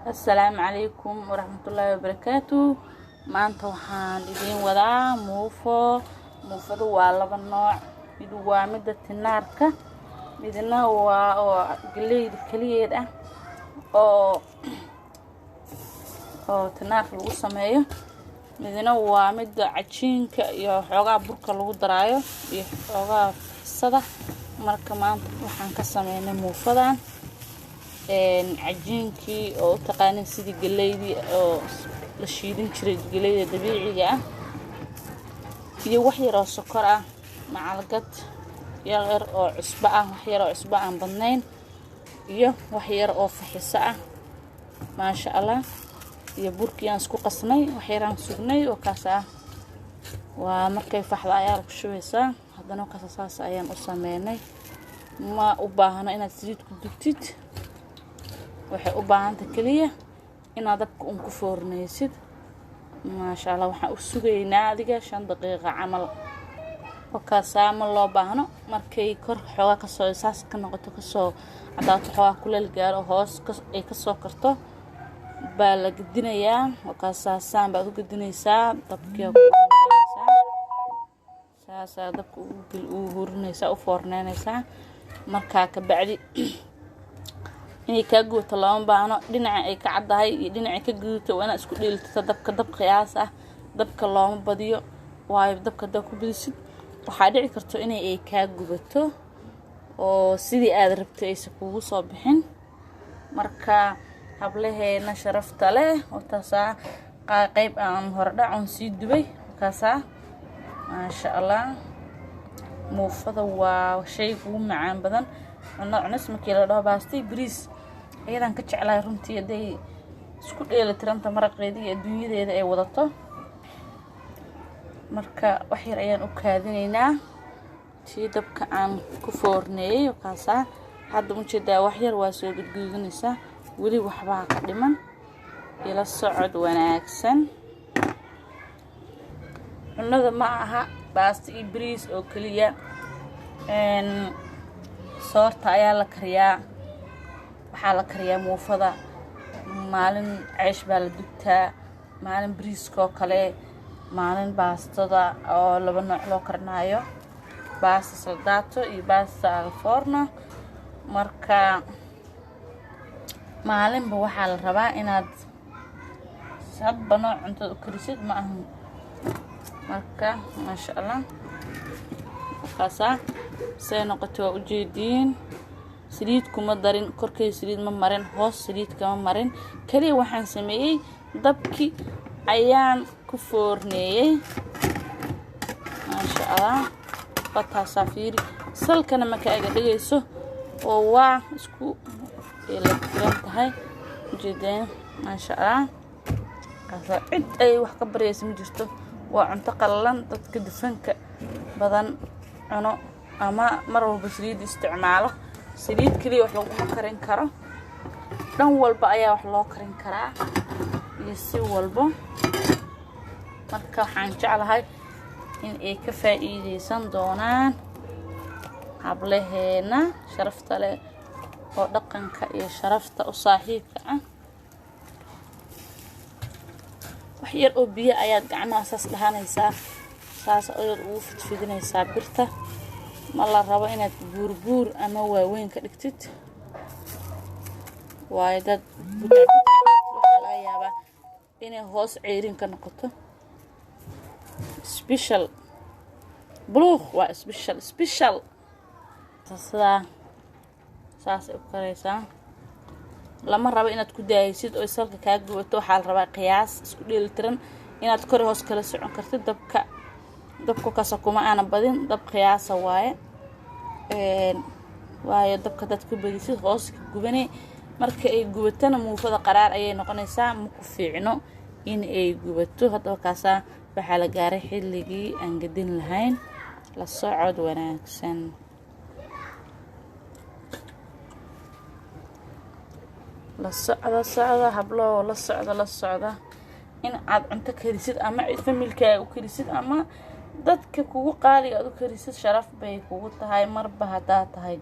السلام عليكم ورحمة الله وبركاته. maanta waxaan idin wadaa muufadu waa laba nooc. mid waa midda tinaarka, midna waa oo galeeyda kaliyeed ah oo tinaarka lagu sameeyo, midna waa midda cajiinka iyo xoogaa burka lagu daraayo iyo xoogaa fisada. marka maanta waxaan ka sameeynay muufadan cajiinkii oo taqaanin sidii galeeydi oo la shiidin jiray, galeeyda dabiiciga ah iyo wax yar oo sokor ah, macalgad yar oo cusbo ah, wax yar oo cusbo aan badnayn iyo wax yar oo faxiso ah, maasha Allah. iyo burkii aan isku qasnay, wax yar aan sugnay oo kaas ah. waa markay faxda ayaa ku shubeysaa, haddana kaas ayaan u sameeynay. ma u baahna inaad saliid ku dubtid, waxay u baahantahay kaliya inaad dabka ku foorneysid. maasha Allah, waxaan u sugaynaa adiga 5 daqiiqo camal. wakaasa ma loo baahno markay kor xoogaa ka soo saas ka noqoto, ka soo cadaato, xoogaa kuleel gaaro hoos ay ka soo karto baa la gudinayaa. wakaasa saan baad u gudinaysaa, dabka ku saasa dabka u hurinaysaa, u foorneynaysaa. markaa ka bacdi inay ka guuto lama baahno, dhinaca ay ka cadahay iyo dhinaca ka guuto waa inaad isku dheelito dabka. dab qiyaas ah, dabka looma badiyo, waayo dabka ku bidisid waxaa dhici karto inay ay ka gubato oo sidii aad rabtay aysan kugu soo bixin. marka hablaheena sharafta leh oo taasa qayb aan hordhac on sii dubay. kaasa maasha Allah, muufada waa shay ugu macaan badan. cunis markii la dhaho baastay bariis ayadaan ka jeclahay runtii, haday isku dheelitiranta maraqeeda iyo adduunyadeeda ay wadato. marka wax yar ayaan u kaadinaynaa tii dabka aan ku foorneeyay. kaasa hadda mujeedaa wax yar waa soo gudguudinaysaa, weli waxbaa ka dhiman. ila socod wanaagsan. cunada ma aha baasta iyo bariis oo kaliya, soorta ayaa la kariyaa, waxaa la kariyaa muufada. maalin ceesh baa la dubtaa, maalin bariiskoo kale, maalin baastada oo laba nooc loo karnaayo, baasta saldato iyo baasta al forno. marka maalinba waxaa la rabaa inaad hadba nooc cuntada u karisid, ma ahan. marka maasha Allah, kaasa say noqoto waa ujeediin. saliid kuma darin, korkay saliid ma marin, hoos saliid kama marin, kaliya waxaan sameeyay dabki ayaan ku foorneeyay. maasha Allah, bataasa fiiri salkana ma ka aga dhigayso oo waa isku eelatiran tahay, ujeedeen. maasha Allah, kaasa cid ay wax ka baraysa ma jirto. waa cunto qallalan, dadka dufanka badan cuno ama mar walba saliid isticmaalo. saliid kaliya wax lagu karin karo, dhan walba ayaa wax loo karin karaa iyo si walba. marka waxaan jeclahay in ay ka faa'iideysan doonaan hablaheena sharafta leh oo dhaqanka iyo sharafta u saaxiibka ah. wax yar oo biyo ayaad gacmaha saas dhahanaysaa, saas ayaad ugu fidfidinaysaa birta. ma la rabo inaad buur ama waaweyn ka dhigtid, waayo dad waxaa laga yaabaa inay hoos ceyrin ka noqoto. special buluug waa special saas u karaysaa. lama rabo inaad ku daaysid oo salka ka gubato, waxaa la rabaa qiyaas isku dheelitiran inaad kor hoos kala socon kartid. dabka kaasa kuma aana badin, dab qiyaasa waaye. waayo dabka dad ku badisid hoos ka gubane, marka ay gubatana muufada qaraar ayay noqonaysaa, ma ku fiicno in ay gubato. hadaba kaasa waxaa la gaaray xilligii aan gadin lahayn. la socod wanaagsan. la socda hablo, la socda in aad cunto karisid ama familkaaga u karisid ama dadka kugu qaaliga aad u karisid, sharaf bay kugu tahay. marba hadaa tahay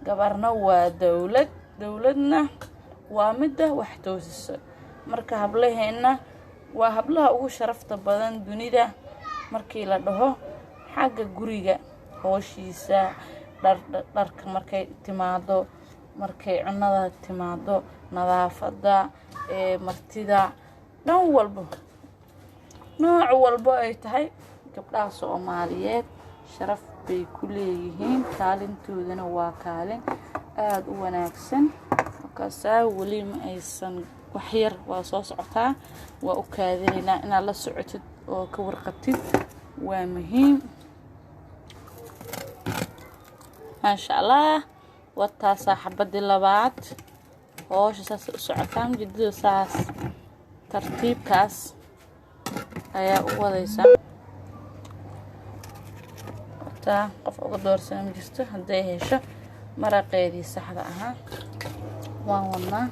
gabarna waa dawladna waa midda wax toosisa. marka hablaheena waa hablaha ugu sharafta badan dunida markii la dhaho xagga guriga hooshiisa dharka markay timaado markay cunada timaado nadaafada martida dhan walba nooc walba ay tahay gabdhaha Soomaaliyeed sharaf bay ku leeyihiin kaalintoodana waa kaalin aad u wanaagsan markaasaa weli ma aysan wax yar waa soo socotaa waa u kaadinayna inaad la socotid oo ka warqabtid waa muhiim ما شاء الله وتا صاحبة اللبات هوش ساس سعتام جد ساس ترتيب كاس أيا وذيسا وتا قف أقدر سام جسته هديه هيشة مرة قيدي سحرة ها ونا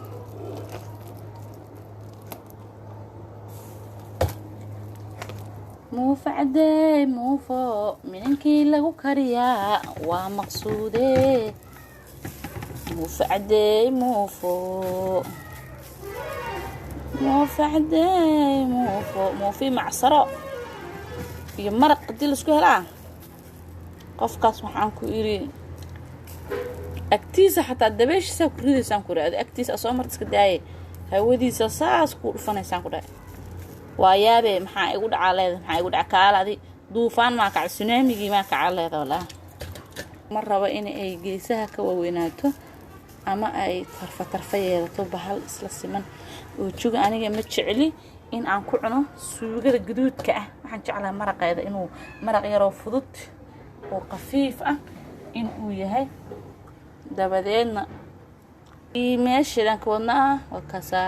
مو فعدي مو فوق منكي لغو كريا ومقصودي مو فعدي مو فوق مو فعدي مو فوق مو في معصرة في مرق قدي لسكو هلا قف قاس waxaan ku iri agtiisa xataa dabeeshiisa ku ridaysan ku raad agtiisa soo martiska daayay hawadiisa saas ku dhufanaysan ku dhaay ويابي maxaa igu dhaca leedahay maxaa igu dhaca kaaladi duufaan ma ka tsunami ma ka leedahay wala mar raba in ay geesaha ka waweynaato ama ay tarfayeedato bahal isla siman oo juga aniga ma jeceli in aan ku cuno suugada gaduudka ah waxaan jeclahay maraqeeda inuu maraq yar oo fudud oo qafiif ah in uu yahay dabadeedna meeshaan ka wadnaa waa kaasa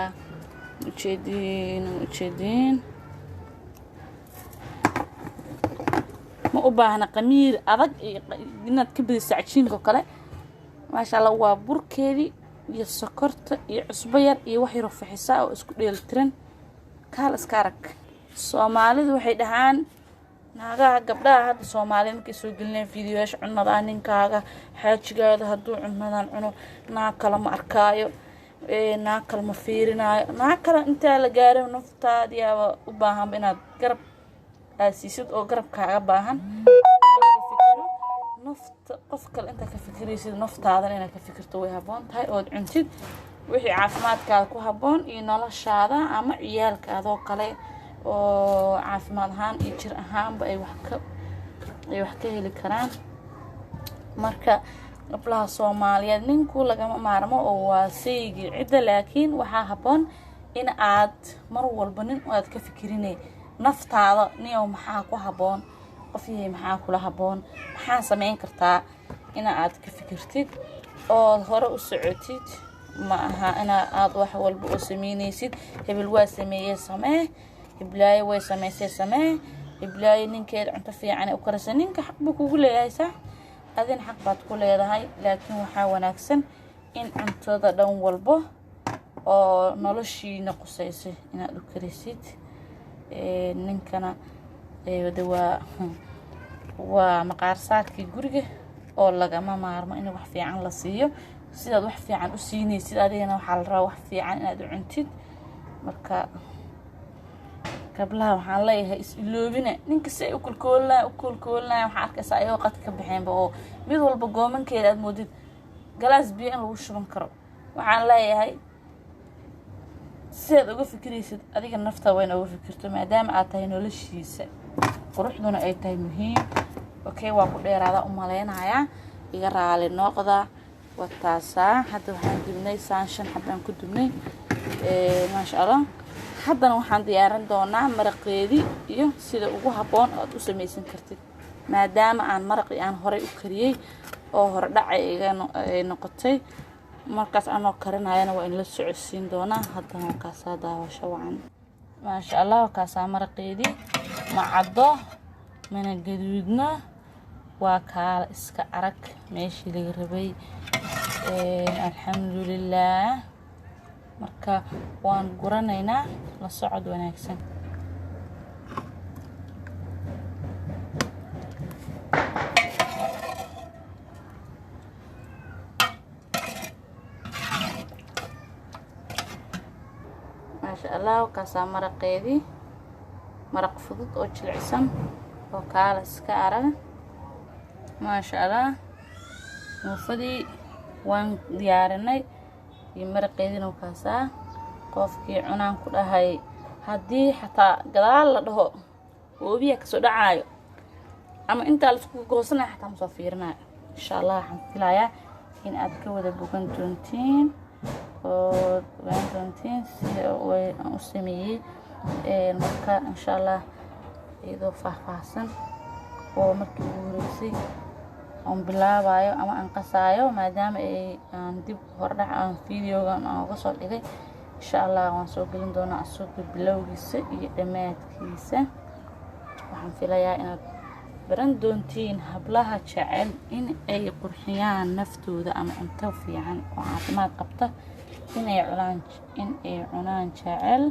ujeedin ma u baahna qamiir adag inaad ka badiso cajiinka kale ma sha Allah waa burkeedi iyo sokorta iyo cusbo yar iyo wax yar oo fixisa oo isku dheeltiran kaal iska arag Soomaalidu waxay dhahaan naagaha gabdhaha hadda Soomaaliyeed markay soo gelinayaan fiidiyoyaasha cunada ninkaaga xaajigaada hadduu cunadan cuno naa kala ma arkaayo naa kala ma fiirinayo naa kala inta la gaaro naftaada yaa u baahan inaad garab aasiisid oo garabkaaga baahan nafta qof kale inta ka fikiraysid naftaada inaad ka fikirto way haboon tahay oo cuntid wixii caafimaadkaada ku haboon iyo noloshaada ama ciyaalkaada oo kale oo caafimaad ahaan iyo jir ahaanba ay wax ka heli karaan marka gabdhaha Soomaaliyeed ninku lagama maarmo oo waa saygi cid laakiin waxa haboon in aad mar walba nin aad ka fikirinay naftaada niyo maxaa ku haboon qofiyay maxaa kula haboon maxaa sameyn kartaa in aad ka fikirtid oo hore u socotid ma aha in aad wax walba oo sameynaysid hebel waa sameeyay samee heblaay way sameysay samee heblaay ninkeed cunto fiican u karsan ninka xaq buu kugu leeyahay sax adin xaq baad ku leedahay laakiin waxa wanaagsan in cuntada dhan walba oo noloshiina qusayso inaad u karisid ninkana waa maqaar saarkii guriga oo lagama maarmo in wax fiican la siiyo sidaad wax fiican u siinaysid adigana waxa la rabaa wax fiican inaad u cuntid marka qablaha waxaan leeyahay is-iloobina ninka si u kulkoolnaa waxa arkaysaa ayoo qad ka baxeenba oo mid walba goomankeeda aad moodid galaas biyo in lagu shuban karo waxaan leeyahay sidaad uga fikiraysid adiga nafta weyn uga fikirto maadaama aad tahay noloshiisa quruxduna ay tahay muhiim okay waa ku dheeraada u maleynayaa iga raali noqda wataasa hadda waxaan dibnay shan xabaan ku dubnay ma sha Allah haddana waxaan diyaarin doonaa maraqeedi iyo sida ugu haboon aad u sameeysan kartid maadaama aan maraqi aan hore u kariyay oo hore dhacay iga noqotay markaas aan karinayna waa in la socodsiin doonaa haddana kaasa daawasho wacan ma sha Allah kaasa maraqeedi ma caddo mana gaduudna waa kaal iska arag meeshii laga rabay alxamdulillah marka waan guranaynaa la socod wanaagsan ما شاء الله وكاسا مرقيدي مرق فضود oo jilicsan oo kaala iska arag ما شاء الله muufadii waan diyaarinay iyo maraqeedina wakaasa qofkii cunaan ku dhahay hadii xataa gadaal la dhaho oobiya ka soo dhacaayo ama inta la isku goosnaa xataa soo fiirnaa insha Allah waxaan filayaa in aad ka wada bogan doontiin oo waan doontiin si way u sameeyay marka insha Allah iyadoo faahfaahsan oo markii ugu horeysay aan bilaabayo ama aan qasaayo maadaama ay aan dib hordhac aan fiidiyogan aan uga soo dhigay insha Allah waan soo gelin doonaa asoo bilowgiisa iyo dhamaadkiisa waxaan filayaa inaad baran doontiin hablaha jecel in ay qurxiyaan naftooda ama cunto fiican oo caafimaad qabta in ay cunaan jecel